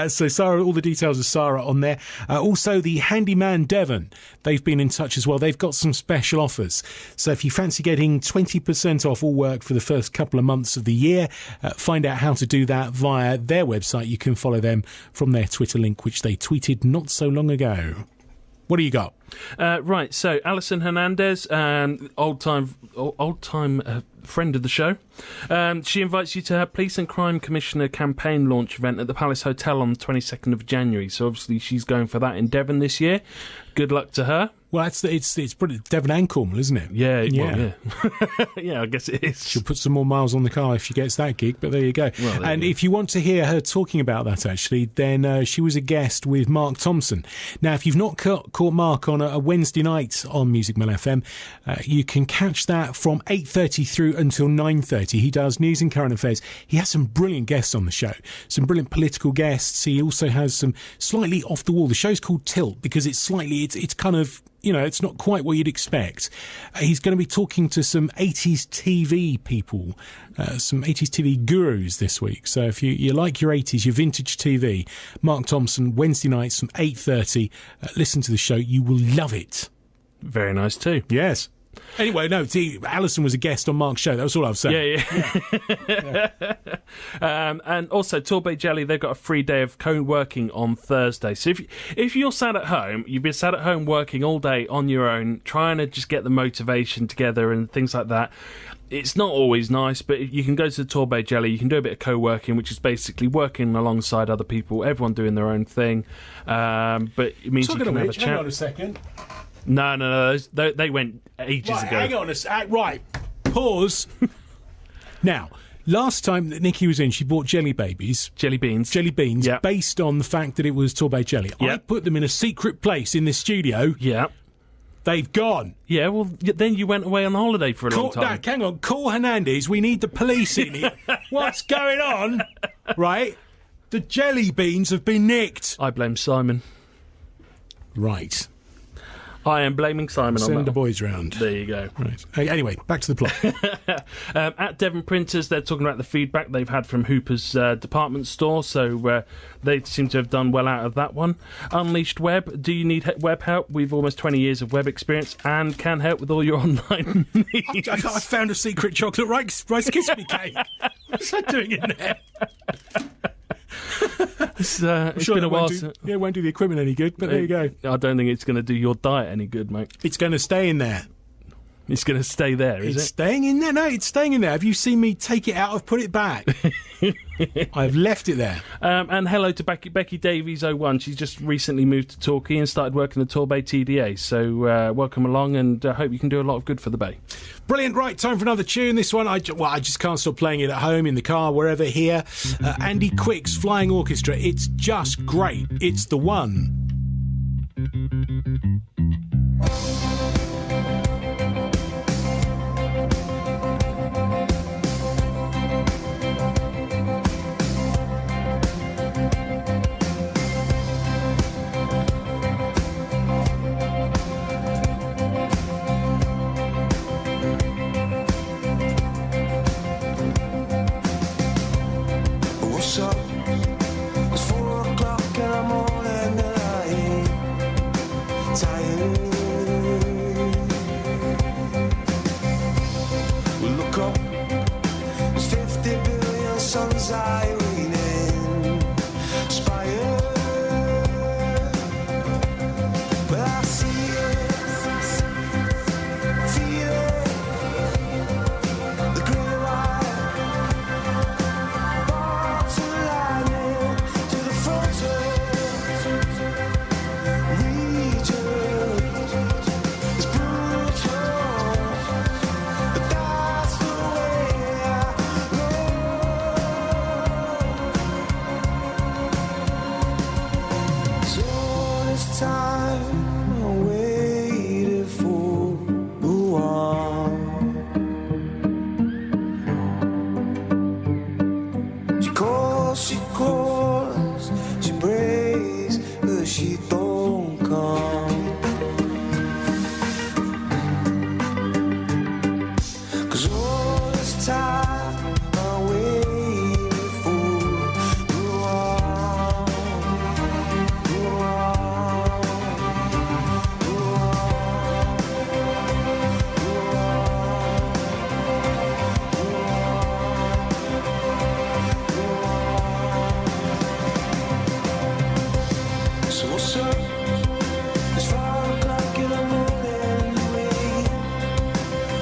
So Sarah, all the details of Sarah on there. Also, the Handyman Devon, they've been in touch as well. They've got some special offers. So if you fancy getting 20% off all work for the first couple of months of the year, find out how to do that via their website. You can follow them from their Twitter link, which they tweeted not so long ago. What do you got? Right, so Alison Hernandez, old-time friend of the show. She invites you to her Police and Crime Commissioner campaign launch event at the Palace Hotel on the 22nd of January. So obviously she's going for that in Devon this year. Good luck to her. Well, it's brilliant. Devon and Cornwall, isn't it? Yeah. Well, yeah. Yeah, I guess it is. She'll put some more miles on the car if she gets that gig, but there you go. Well, and if you want to hear her talking about that, actually, then she was a guest with Mark Thompson. Now, if you've not caught Mark on a Wednesday night on Music Mill FM, you can catch that from 8:30 through until 9:30. He does news and current affairs. He has some brilliant guests on the show, some brilliant political guests. He also has some slightly off the wall. The show's called Tilt because it's kind of, you know, it's not quite what you'd expect. He's going to be talking to some 80s TV people, some 80s TV gurus this week. So if you like your 80s, your vintage TV, Mark Thompson, Wednesday nights from 8:30, listen to the show. You will love it. Very nice too. Yes. Anyway, no, Alison was a guest on Mark's show. That was all I was saying. Yeah. And also, Torbay Jelly, they've got a free day of co-working on Thursday. So if you're sat at home, you've been sat at home working all day on your own, trying to just get the motivation together and things like that, it's not always nice, but you can go to the Torbay Jelly, you can do a bit of co-working, which is basically working alongside other people, everyone doing their own thing. But it means you can have a chat. Hang on a second. No, they went ages ago. Hang on a second. Right, pause. Now, last time that Nikki was in, she bought jelly beans, Yep. based on the fact that it was Torbay jelly. Yep. I put them in a secret place in the studio. Yeah. They've gone. Yeah, well, then you went away on holiday for a long time. Hang on, call Hernandez. We need the police in here. What's going on? Right? The jelly beans have been nicked. I blame Simon. Right. I am blaming Simon on that. Send the boys round. There you go. Right. Anyway, back to the plot. At Devon Printers, they're talking about the feedback they've had from Hooper's department store, so they seem to have done well out of that one. Unleashed Web, do you need web help? We've almost 20 years of web experience and can help with all your online needs. I found a secret chocolate Rice Krispie cake. What's that doing in there? It's been a while. It won't do the equipment any good, but there you go. I don't think it's going to do your diet any good, mate. It's going to stay in there. It's going to stay there, is it? It's staying in there? No, it's staying in there. Have you seen me take it out? I've put it back. I've left it there. And hello to Becky Davies 01. She's just recently moved to Torquay and started working at Torbay TDA. So welcome along, and I hope you can do a lot of good for the Bay. Brilliant. Right, time for another tune. This one, I just can't stop playing it at home, in the car, wherever here. Andy Quick's Flying Orchestra. It's just great. It's the one. What's up? It's 4 o'clock in the morning and I ain't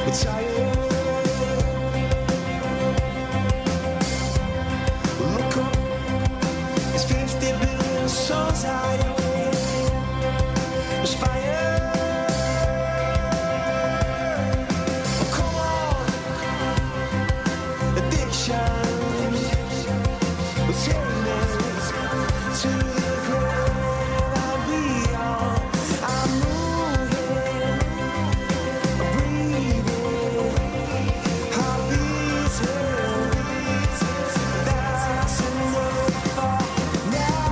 We're tired. Look up, it's 50 billion souls higher. Aspire. Oh, come on, addiction. We're tearing us to the grave and beyond. I'm moving, I'm breathing, heart beating. That's enough for now.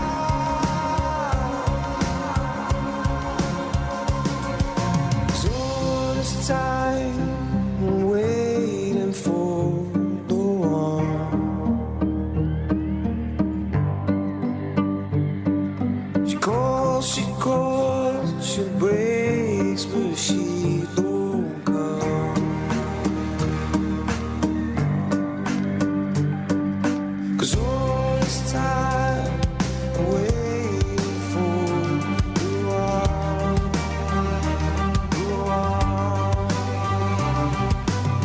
So all this time I'm waiting for the one. She calls, she breaks, but she don't come. 'Cause all this time I'm waiting for the one.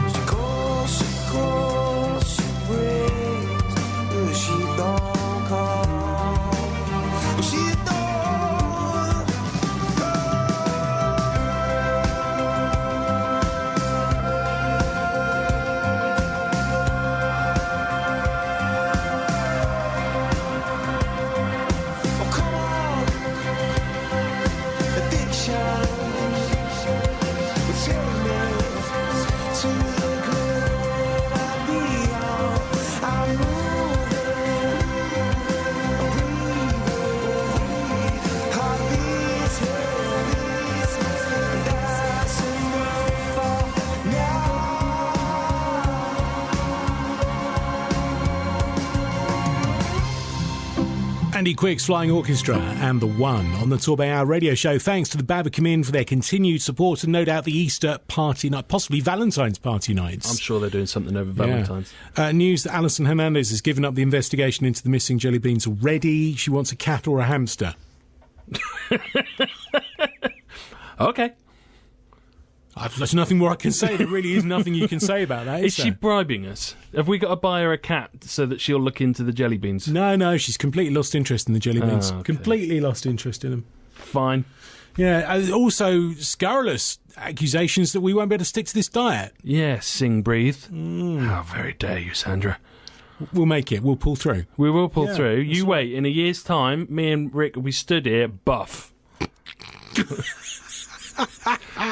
She calls, she breaks, but she don't come. But she don't. Oh, come on, addiction. We're tearing us to the grave and beyond. I'm moving, I'm breathing, heart beating. That's enough for now. Andy Quick's Flying Orchestra and The One on the TorbayHour radio show. Thanks to the Babbacombe Inn for their continued support and no doubt the Easter party night, possibly Valentine's party nights. I'm sure they're doing something over Valentine's. News that Alison Hernandez has given up the investigation into the missing jelly beans already. She wants a cat or a hamster. Okay. There's nothing more I can say. There really is nothing you can say about that, Is she bribing us? Have we got to buy her a cat so that she'll look into the jelly beans? No, she's completely lost interest in the jelly beans. okay. Completely lost interest in them. Fine. Yeah, also scurrilous accusations that we won't be able to stick to this diet. Yes, sing, breathe. How very dare you, Sandra. We'll make it. We'll pull through. We will pull Yeah, through. that's You wait. In a year's time, me and Rick will be stood here buff.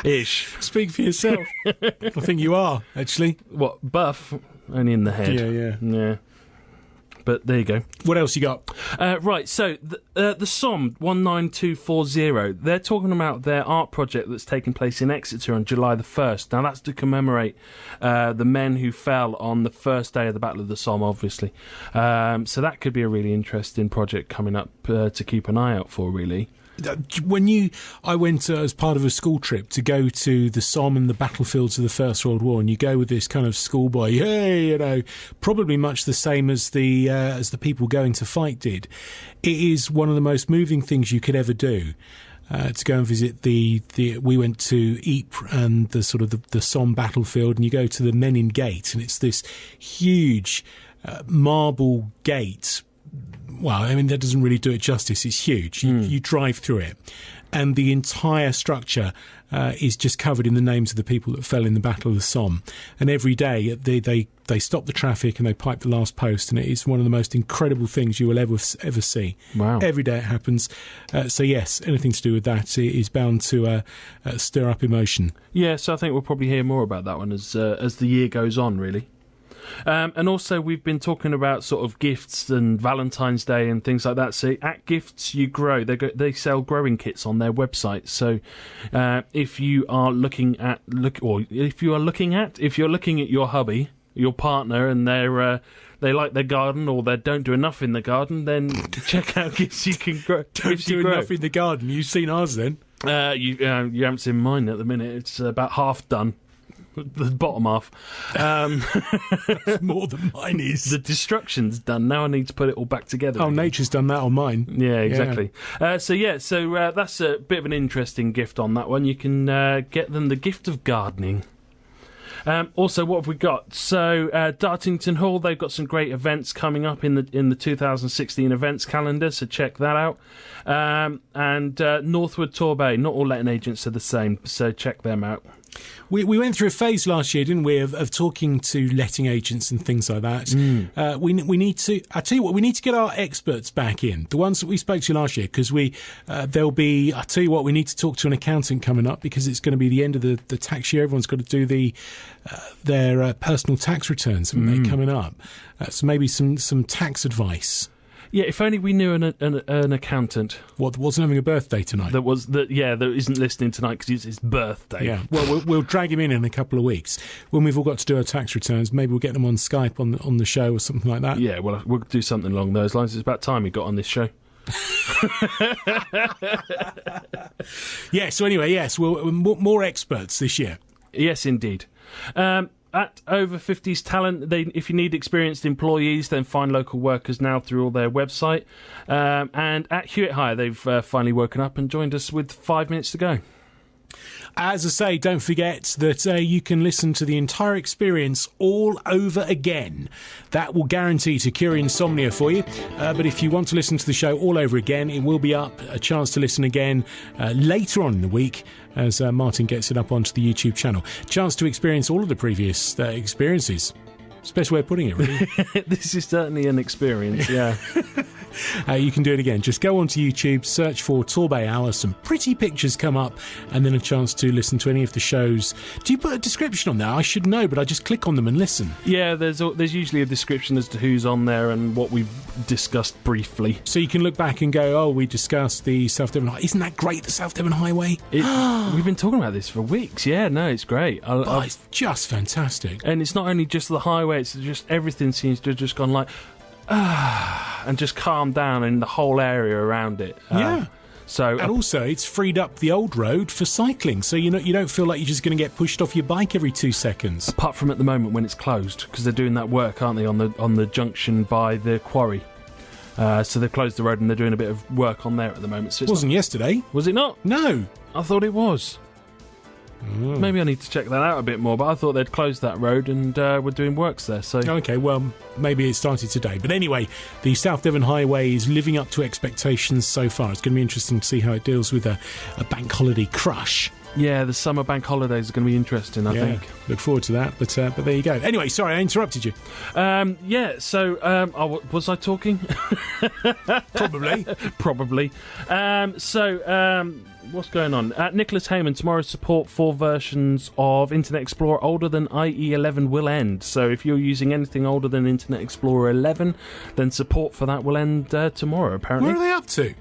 Ish. Speak for yourself. I think you are, actually. What, buff? Only in the head. Yeah. But there you go. What else you got? Right, so the SOM 19240, they're talking about their art project that's taking place in Exeter on July the 1st. Now, that's to commemorate the men who fell on the first day of the Battle of the Somme, obviously. So that could be a really interesting project coming up to keep an eye out for, really. I went as part of a school trip to go to the Somme and the battlefields of the First World War, and you go with this kind of schoolboy, hey, probably much the same as the people going to fight did. It is one of the most moving things you could ever do. To go and visit we went to Ypres and the sort of the Somme battlefield, and you go to the Menin Gate, and it's this huge marble gate. Well, I mean, that doesn't really do it justice. It's huge. You drive through it, and the entire structure is just covered in the names of the people that fell in the Battle of the Somme. And every day they stop the traffic and they pipe the last post, and it is one of the most incredible things you will ever see. Wow. Every day it happens. So yes, anything to do with that is bound to stir up emotion. Yeah, so I think we'll probably hear more about that one as the year goes on, really. And also, we've been talking about sort of gifts and Valentine's Day and things like that. So at Gifts You Grow, they sell growing kits on their website. So if you are looking at your hubby, your partner, and they like their garden or they don't do enough in the garden, then check out Gifts You Can Grow. Don't do enough in the garden. You've seen ours then? You haven't seen mine at the minute. It's about half done. The bottom half. It's more than mine is. The destruction's done. Now I need to put it all back together. Oh, again. nature's done that on mine. Yeah, exactly. So that's a bit of an interesting gift on that one. You can get them the gift of gardening. Also, what have we got? So, Dartington Hall, they've got some great events coming up in the 2016 events calendar, so check that out. And Northwood Torbay, not all letting agents are the same, so check them out. We went through a phase last year, didn't we, of talking to letting agents and things like that. We need to. I tell you what, we need to get our experts back in, the ones that we spoke to last year, because there'll be. I tell you what, we need to talk to an accountant coming up because it's going to be the end of the tax year. Everyone's got to do their personal tax returns, haven't they, coming up? So maybe some tax advice. Yeah, if only we knew an accountant. What, wasn't having a birthday tonight? That isn't listening tonight because it's his birthday. Yeah, well, we'll drag him in a couple of weeks when we've all got to do our tax returns. Maybe we'll get them on Skype on the show or something like that. Yeah, well, we'll do something along those lines. It's about time he got on this show. Yeah. So anyway, yes, more experts this year. Yes, indeed. At Over 50s Talent, if you need experienced employees, then find local workers now through all their website. And at Hewitt Hire, they've finally woken up and joined us with 5 minutes to go. As I say, don't forget that you can listen to the entire experience all over again. That will guarantee to cure insomnia for you. But if you want to listen to the show all over again, it will be up, a chance to listen again later on in the week as Martin gets it up onto the YouTube channel. Chance to experience all of the previous experiences. It's the best way of putting it, really. This is certainly an experience, yeah. You can do it again. Just go onto YouTube, search for TorbayHour, some pretty pictures come up, and then a chance to listen to any of the shows. Do you put a description on there? I should know, but I just click on them and listen. Yeah, there's usually a description as to who's on there and what we've discussed briefly. So you can look back and go, oh, we discussed the South Devon Highway. Isn't that great, the South Devon Highway? We've been talking about this for weeks. Yeah, no, it's great. It's just fantastic. And it's not only just the highway, it's just everything seems to have just gone like... and just calm down in the whole area around it. Yeah. So, and also, it's freed up the old road for cycling, so you don't feel like you're just going to get pushed off your bike every 2 seconds. Apart from at the moment when it's closed, because they're doing that work, aren't they, on the junction by the quarry? So they've closed the road and they're doing a bit of work on there at the moment. So it wasn't yesterday. Was it not? No. I thought it was. Maybe I need to check that out a bit more, but I thought they'd closed that road and were doing works there. So okay, well, maybe it started today. But anyway, the South Devon Highway is living up to expectations so far. It's going to be interesting to see how it deals with a bank holiday crush. Yeah, the summer bank holidays are going to be interesting, I think. Look forward to that, but there you go. Anyway, sorry, I interrupted you. Was I talking? Probably. What's going on? Nicholas Heyman, tomorrow's support for versions of Internet Explorer older than IE 11 will end. So if you're using anything older than Internet Explorer 11, then support for that will end tomorrow, apparently. Where are they up to?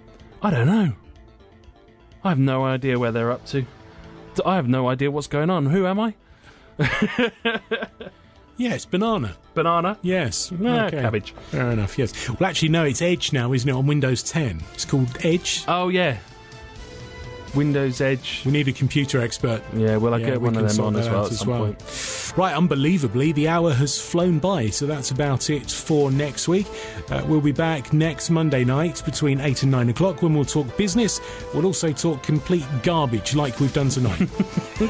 I don't know. I have no idea where they're up to. I have no idea what's going on. Who am I? Yes, banana. Banana? Yes. Okay. Cabbage. Fair enough, yes. Well, actually, no, it's Edge now, isn't it, on Windows 10? It's called Edge. Oh, yeah. Windows Edge. We need a computer expert. Yeah, well, I'll get one of them on as well at some point. Right, unbelievably, the hour has flown by, so that's about it for next week. We'll be back next Monday night between 8 and 9 o'clock when we'll talk business. We'll also talk complete garbage like we've done tonight.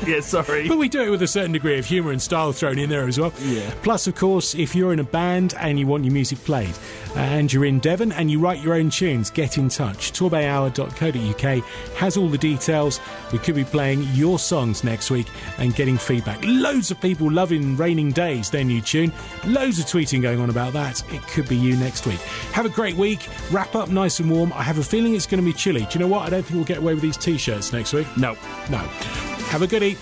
Yeah, sorry. But we do it with a certain degree of humour and style thrown in there as well. Yeah. Plus, of course, if you're in a band and you want your music played and you're in Devon and you write your own tunes, get in touch. TorbayHour.co.uk has all the details. We could be playing your songs next week and getting feedback. Loads of people loving Raining Days, their new tune. Loads of tweeting going on about that. It could be you next week. Have a great week. Wrap up nice and warm. I have a feeling it's going to be chilly. Do you know what? I don't think we'll get away with these T-shirts next week. No. Have a goodie.